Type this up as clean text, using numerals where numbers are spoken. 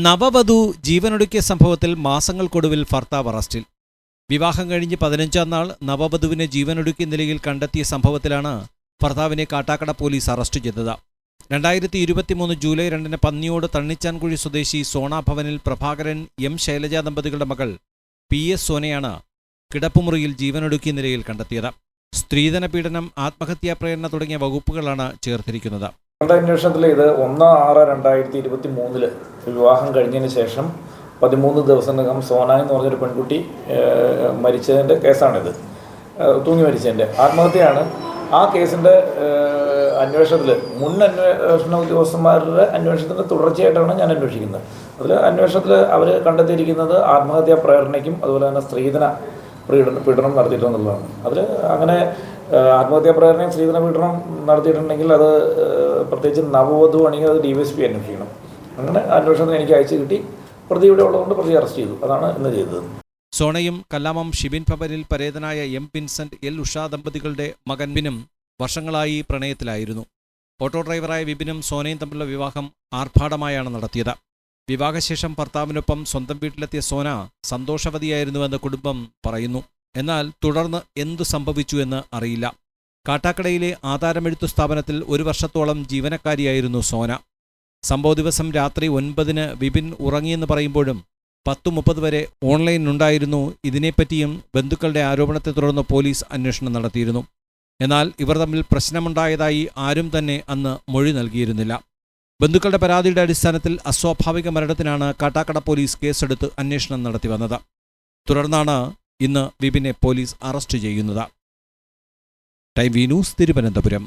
നവവധു ജീവനൊടുക്കിയ സംഭവത്തിൽ മാസങ്ങൾക്കൊടുവിൽ ഭർത്താവ് അറസ്റ്റിൽ. വിവാഹം കഴിഞ്ഞ് 15-ാം നാൾ നവവധുവിനെ ജീവനൊടുക്കിയ നിലയിൽ കണ്ടെത്തിയ സംഭവത്തിലാണ് ഭർത്താവിനെ കാട്ടാക്കട പോലീസ് അറസ്റ്റ് ചെയ്തത്. 2023 ജൂലൈ 2-ന് പന്നിയോട് തണ്ണിച്ചാൻകുഴി സ്വദേശി സോണാഭവനിൽ പ്രഭാകരൻ എം ശൈലജ ദമ്പതികളുടെ മകൾ PS സോനയാണ് കിടപ്പുമുറിയിൽ ജീവനൊടുക്കിയ നിലയിൽ കണ്ടെത്തിയത്. സ്ത്രീധന പീഡനം, ആത്മഹത്യാപ്രേരണ തുടങ്ങിയ വകുപ്പുകളാണ് ചേർത്തിരിക്കുന്നത്. അന്വേഷണത്തിൽ ഇത് 1/6/2023 വിവാഹം കഴിഞ്ഞതിന് ശേഷം 13 ദിവസത്തിനകം സോന എന്ന് പറഞ്ഞൊരു പെൺകുട്ടി മരിച്ചതിൻ്റെ കേസാണിത്. തൂങ്ങി മരിച്ചതിൻ്റെ ആത്മഹത്യയാണ്. ആ കേസിൻ്റെ അന്വേഷണത്തിൽ അന്വേഷണ ഉദ്യോഗസ്ഥന്മാരുടെ അന്വേഷണത്തിൻ്റെ തുടർച്ചയായിട്ടാണ് ഞാൻ അന്വേഷിക്കുന്നത്. അതിൽ അന്വേഷണത്തിൽ അവർ കണ്ടെത്തിയിരിക്കുന്നത് ആത്മഹത്യാ പ്രേരണയ്ക്കും അതുപോലെ തന്നെ സ്ത്രീധന പീഡനം നടത്തിയിട്ടുണ്ടെന്നുള്ളതാണ്. അതിൽ അങ്ങനെ ആത്മഹത്യാ പ്രേരണയും സ്ത്രീധന പീഡനം നടത്തിയിട്ടുണ്ടെങ്കിൽ അത് പ്രത്യേകിച്ച് നവവധു ആണെങ്കിൽ അത് DYSP അന്വേഷിക്കണം. അങ്ങനെ അന്വേഷണത്തിന് എനിക്ക് അയച്ചു കിട്ടി. പ്രതി ഇവിടെ ഉള്ളതുകൊണ്ട് പ്രതി അറസ്റ്റ് ചെയ്തു. അതാണ് ഇന്ന് ചെയ്തത്. സോണയും കല്ലാമം ഷിബിൻ ഭവനിൽ പരേതനായ എം വിൻസെന്റ് L ഉഷ ദമ്പതികളുടെ മകൻ വിനും വർഷങ്ങളായി പ്രണയത്തിലായിരുന്നു. ഓട്ടോ ഡ്രൈവറായ വിപിനും സോനയും തമ്മിലുള്ള വിവാഹം ആർഭാടമായാണ് നടത്തിയത്. വിവാഹശേഷം ഭർത്താവിനൊപ്പം സ്വന്തം വീട്ടിലെത്തിയ സോന സന്തോഷവതിയായിരുന്നുവെന്ന് കുടുംബം പറയുന്നു. എന്നാൽ തുടർന്ന് എന്തു സംഭവിച്ചു എന്ന് അറിയില്ല. കാട്ടാക്കടയിലെ ആധാരമെഴുത്തു സ്ഥാപനത്തിൽ 1 വർഷത്തോളം ജീവനക്കാരിയായിരുന്നു സോന. സംഭവ ദിവസം രാത്രി 9-ന് വിപിൻ ഉറങ്ങിയെന്ന് പറയുമ്പോഴും 10:30 വരെ ഓൺലൈനിലുണ്ടായിരുന്നു. ഇതിനെപ്പറ്റിയും ബന്ധുക്കളുടെ ആരോപണത്തെ തുടർന്ന് പോലീസ് അന്വേഷണം നടത്തിയിരുന്നു. എന്നാൽ ഇവർ തമ്മിൽ പ്രശ്നമുണ്ടായതായി ആരും തന്നെ അന്ന് മൊഴി നൽകിയിരുന്നില്ല. ബന്ധുക്കളുടെ പരാതിയുടെ അടിസ്ഥാനത്തിൽ അസ്വാഭാവിക മരണത്തിനാണ് കാട്ടാക്കട പോലീസ് കേസെടുത്ത് അന്വേഷണം നടത്തി വന്നത്. തുടർന്നാണ് ഇന്ന് വിപിനെ പോലീസ് അറസ്റ്റ് ചെയ്യുന്നത്. Time V news, Thiruvananthapuram.